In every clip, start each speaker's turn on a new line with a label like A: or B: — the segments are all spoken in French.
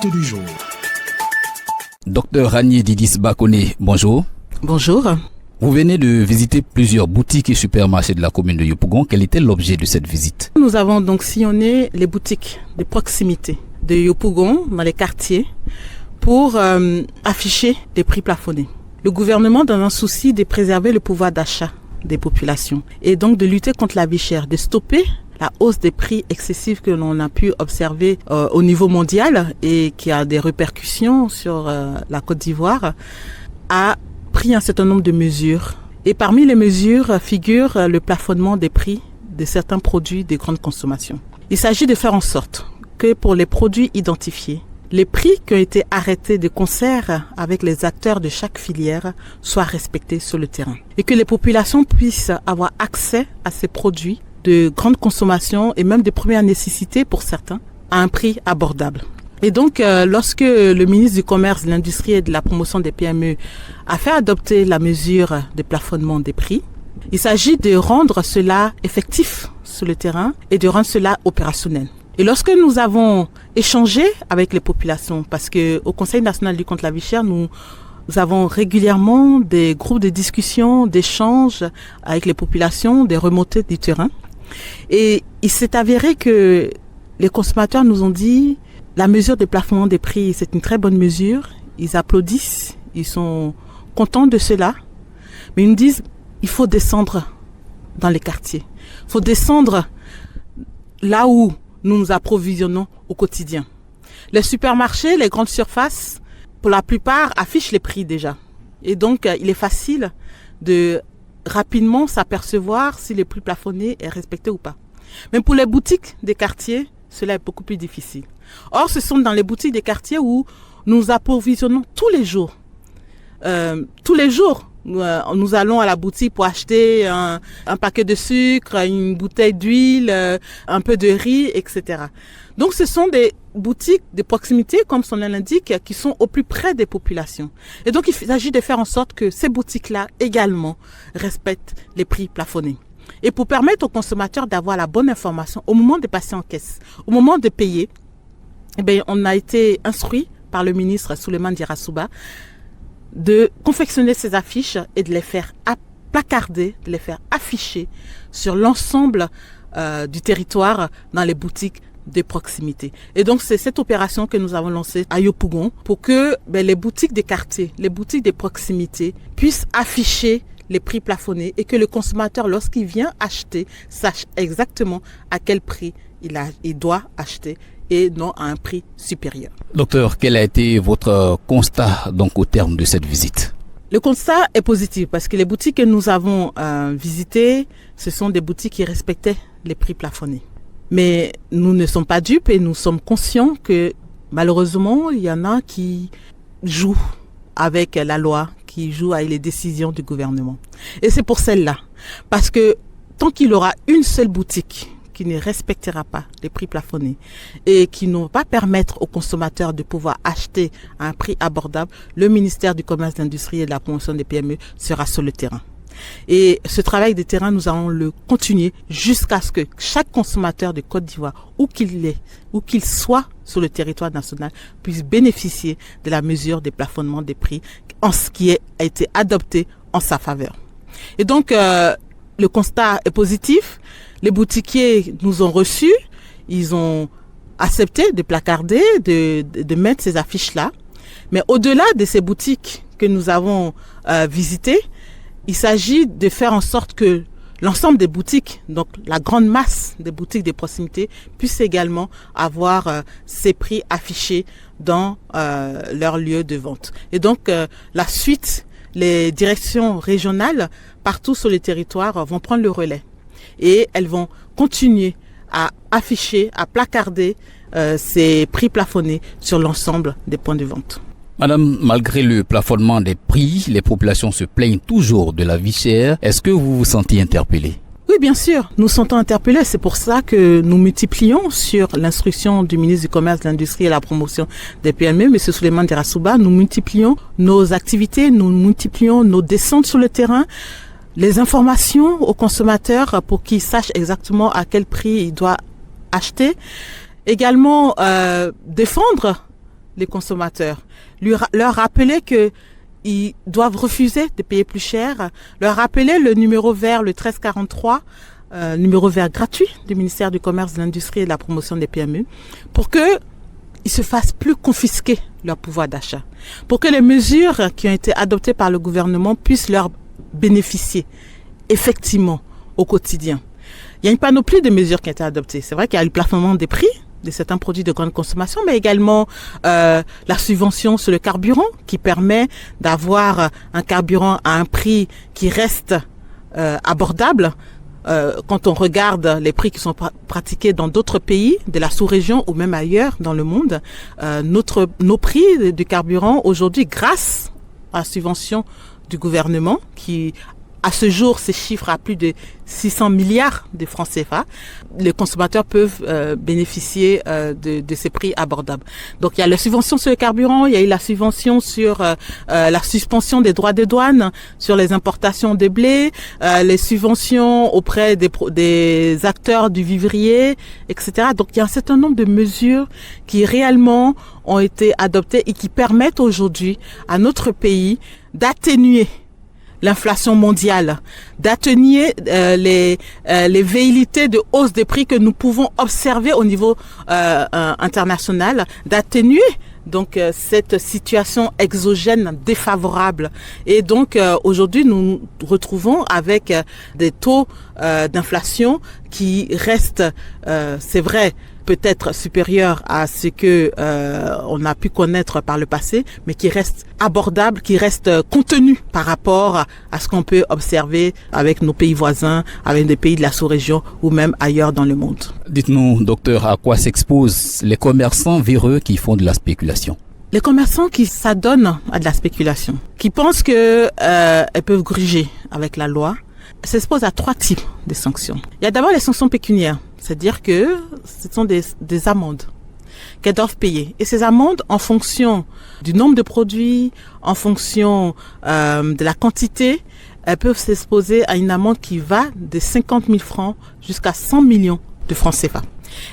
A: L'invité du jour.
B: Docteur Rani Didis Bakone, bonjour.
C: Bonjour.
B: Vous venez de visiter plusieurs boutiques et supermarchés de la commune de Yopougon. Quel était l'objet de cette visite?
C: Nous avons donc sillonné les boutiques de proximité de Yopougon dans les quartiers pour afficher des prix plafonnés. Le gouvernement, dans un souci de préserver le pouvoir d'achat des populations et donc de lutter contre la vie chère, de stopper la hausse des prix excessifs que l'on a pu observer au niveau mondial et qui a des répercussions sur la Côte d'Ivoire, a pris un certain nombre de mesures. Et parmi les mesures figure le plafonnement des prix de certains produits de grande consommation. Il s'agit de faire en sorte que pour les produits identifiés, les prix qui ont été arrêtés de concert avec les acteurs de chaque filière soient respectés sur le terrain. Et que les populations puissent avoir accès à ces produits de grande consommation et même de première nécessité pour certains, à un prix abordable. Et donc, lorsque le ministre du Commerce, de l'Industrie et de la Promotion des PME a fait adopter la mesure de plafonnement des prix, il s'agit de rendre cela effectif sur le terrain et de rendre cela opérationnel. Et lorsque nous avons échangé avec les populations, parce que au Conseil national de lutte contre la vie chère, nous avons régulièrement des groupes de discussion, d'échanges avec les populations, des remontées du terrain. Et il s'est avéré que les consommateurs nous ont dit la mesure de plafonnement des prix, c'est une très bonne mesure. Ils applaudissent, ils sont contents de cela. Mais ils nous disent il faut descendre dans les quartiers. Il faut descendre là où nous nous approvisionnons au quotidien. Les supermarchés, les grandes surfaces, pour la plupart, affichent les prix déjà. Et donc, il est facile de rapidement s'apercevoir si le prix plafonné est respecté ou pas. Mais pour les boutiques des quartiers, cela est beaucoup plus difficile. Or, ce sont dans les boutiques des quartiers où nous approvisionnons tous les jours. Nous allons à la boutique pour acheter un paquet de sucre, une bouteille d'huile, un peu de riz, etc. Donc, ce sont des boutiques de proximité, comme son nom l'indique, qui sont au plus près des populations. Et donc, il s'agit de faire en sorte que ces boutiques-là également respectent les prix plafonnés. Et pour permettre aux consommateurs d'avoir la bonne information au moment de passer en caisse, au moment de payer, eh bien, on a été instruit par le ministre Souleymane Diarra de confectionner ces affiches et de les faire placarder, de les faire afficher sur l'ensemble du territoire dans les boutiques de proximité. Et donc, c'est cette opération que nous avons lancée à Yopougon pour que les boutiques des quartiers, les boutiques de proximité puissent afficher les prix plafonnés et que le consommateur, lorsqu'il vient acheter, sache exactement à quel prix il doit acheter et non à un prix supérieur.
B: Docteur, quel a été votre constat donc au terme de cette visite?
C: Le constat est positif parce que les boutiques que nous avons visitées, ce sont des boutiques qui respectaient les prix plafonnés. Mais nous ne sommes pas dupes et nous sommes conscients que malheureusement, il y en a qui jouent avec la loi, qui jouent avec les décisions du gouvernement. Et c'est pour celle-là. Parce que tant qu'il y aura une seule boutique qui ne respectera pas les prix plafonnés et qui ne va pas permettre aux consommateurs de pouvoir acheter à un prix abordable, le ministère du Commerce, de l'Industrie et de la Promotion des PME sera sur le terrain. Et ce travail de terrain, nous allons le continuer jusqu'à ce que chaque consommateur de Côte d'Ivoire, où qu'il soit sur le territoire national, puisse bénéficier de la mesure des plafonnements des prix en ce qui a été adopté en sa faveur. Et donc, le constat est positif. Les boutiquiers nous ont reçus, ils ont accepté de placarder, de mettre ces affiches-là. Mais au-delà de ces boutiques que nous avons visitées, il s'agit de faire en sorte que l'ensemble des boutiques, donc la grande masse des boutiques de proximité, puissent également avoir ces prix affichés dans leur lieu de vente. Et donc, la suite, les directions régionales, partout sur le territoire, vont prendre le relais. Et elles vont continuer à afficher, à placarder ces prix plafonnés sur l'ensemble des points de vente.
B: Madame, malgré le plafonnement des prix, les populations se plaignent toujours de la vie chère. Est-ce que vous vous sentez interpellé?
C: Oui, bien sûr, nous sentons interpellés. C'est pour ça que nous multiplions sur l'instruction du ministre du Commerce, de l'Industrie et de la Promotion des PME, M. Souleymane Diarra, nous multiplions nos activités, nous multiplions nos descentes sur le terrain, les informations aux consommateurs pour qu'ils sachent exactement à quel prix ils doivent acheter. Également, défendre les consommateurs, leur rappeler que ils doivent refuser de payer plus cher, leur rappeler le numéro vert, le 1343, numéro vert gratuit du ministère du Commerce, de l'Industrie et de la Promotion des PME, pour que ils se fassent plus confisquer leur pouvoir d'achat, pour que les mesures qui ont été adoptées par le gouvernement puissent leur bénéficier effectivement au quotidien. Il y a une panoplie de mesures qui ont été adoptées. C'est vrai qu'il y a le plafonnement des prix de certains produits de grande consommation, mais également la subvention sur le carburant qui permet d'avoir un carburant à un prix qui reste abordable. Quand on regarde les prix qui sont pratiqués dans d'autres pays de la sous-région ou même ailleurs dans le monde, nos prix du carburant aujourd'hui, grâce à la subvention du gouvernement qui à ce jour, ces chiffres à plus de 600 milliards de francs CFA. Les consommateurs peuvent bénéficier de ces prix abordables. Donc, il y a la subvention sur le carburant, il y a eu la subvention sur la suspension des droits de douane sur les importations de blé, les subventions auprès des acteurs du vivrier, etc. Donc, il y a un certain nombre de mesures qui réellement ont été adoptées et qui permettent aujourd'hui à notre pays d'atténuer l'inflation mondiale, d'atténuer les velléités de hausse des prix que nous pouvons observer au niveau international, d'atténuer donc cette situation exogène défavorable. Et donc aujourd'hui nous nous retrouvons avec des taux d'inflation qui restent, c'est vrai, peut-être supérieur à ce que on a pu connaître par le passé, mais qui reste abordable, qui reste contenu par rapport à ce qu'on peut observer avec nos pays voisins, avec des pays de la sous-région ou même ailleurs dans le monde.
B: Dites-nous, docteur, à quoi s'exposent les commerçants véreux qui font de la spéculation?
C: Les commerçants qui s'adonnent à de la spéculation, qui pensent que elles peuvent gruger avec la loi, s'exposent à 3 types de sanctions. Il y a d'abord les sanctions pécuniaires. C'est-à-dire que ce sont des amendes qu'elles doivent payer. Et ces amendes, en fonction du nombre de produits, en fonction de la quantité, elles peuvent s'exposer à une amende qui va de 50 000 francs jusqu'à 100 millions de francs CFA.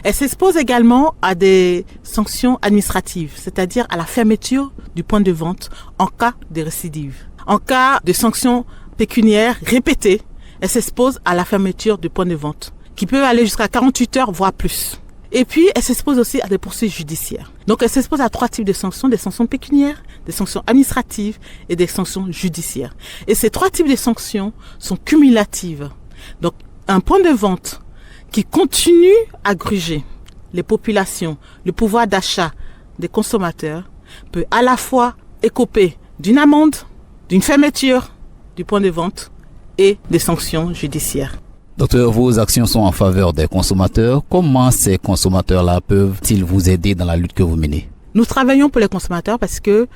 C: Elles s'exposent également à des sanctions administratives, c'est-à-dire à la fermeture du point de vente en cas de récidive. En cas de sanctions pécuniaires répétées, elles s'exposent à la fermeture du point de vente, qui peut aller jusqu'à 48 heures, voire plus. Et puis, elle s'expose aussi à des poursuites judiciaires. Donc, elle s'expose à 3 types de sanctions, des sanctions pécuniaires, des sanctions administratives et des sanctions judiciaires. Et ces 3 types de sanctions sont cumulatives. Donc, un point de vente qui continue à gruger les populations, le pouvoir d'achat des consommateurs, peut à la fois écoper d'une amende, d'une fermeture du point de vente et des sanctions judiciaires.
B: Docteur, vos actions sont en faveur des consommateurs. Comment ces consommateurs-là peuvent-ils vous aider dans la lutte que vous menez?
C: Nous travaillons pour les consommateurs parce que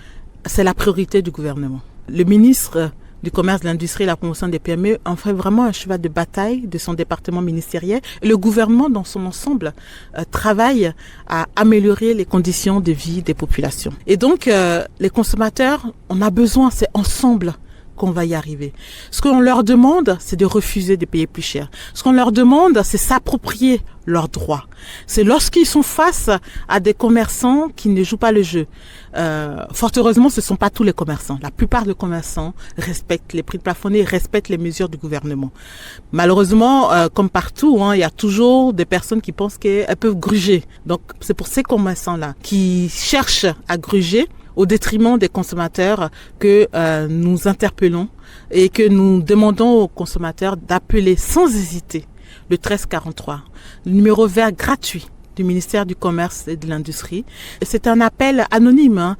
C: c'est la priorité du gouvernement. Le ministre du Commerce, de l'Industrie et de la Promotion des PME en fait vraiment un cheval de bataille de son département ministériel. Et le gouvernement, dans son ensemble, travaille à améliorer les conditions de vie des populations. Et donc, les consommateurs, on a besoin, c'est ensemble qu'on va y arriver. Ce qu'on leur demande, c'est de refuser de payer plus cher. Ce qu'on leur demande, c'est s'approprier leurs droits. C'est lorsqu'ils sont face à des commerçants qui ne jouent pas le jeu. Fort heureusement, ce ne sont pas tous les commerçants. La plupart des commerçants respectent les prix plafonnés, respectent les mesures du gouvernement. Malheureusement, comme partout, il y a toujours des personnes qui pensent qu'elles peuvent gruger. Donc, c'est pour ces commerçants-là qui cherchent à gruger au détriment des consommateurs que nous interpellons et que nous demandons aux consommateurs d'appeler sans hésiter le 1343, le numéro vert gratuit du ministère du Commerce et de l'Industrie. C'est un appel anonyme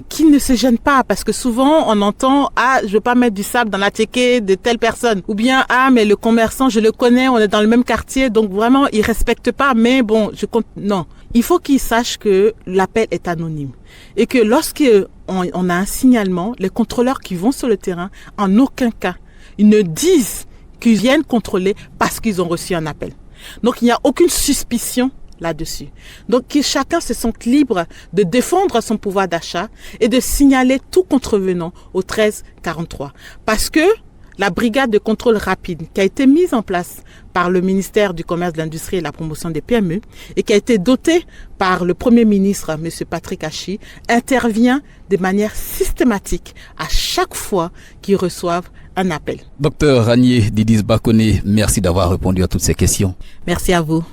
C: qui ne se gêne pas parce que souvent on entend « Ah, je veux pas mettre du sable dans la tchéké de telle personne » ou bien « Ah, mais le commerçant, je le connais, on est dans le même quartier, donc vraiment il respecte pas, mais bon, je compte... » Non, il faut qu'il sache que l'appel est anonyme et que lorsqu'on a un signalement, les contrôleurs qui vont sur le terrain, en aucun cas, ils ne disent qu'ils viennent contrôler parce qu'ils ont reçu un appel. Donc il n'y a aucune suspicion là-dessus. Donc que chacun se sente libre de défendre son pouvoir d'achat et de signaler tout contrevenant au 1343. Parce que La brigade de contrôle rapide qui a été mise en place par le ministère du Commerce, de l'Industrie et de la Promotion des PME et qui a été dotée par le Premier ministre, M. Patrick Hachi, intervient de manière systématique à chaque fois qu'ils reçoivent un appel.
B: Docteur Ranier Didis Bakone, merci d'avoir répondu à toutes ces questions.
C: Merci à vous.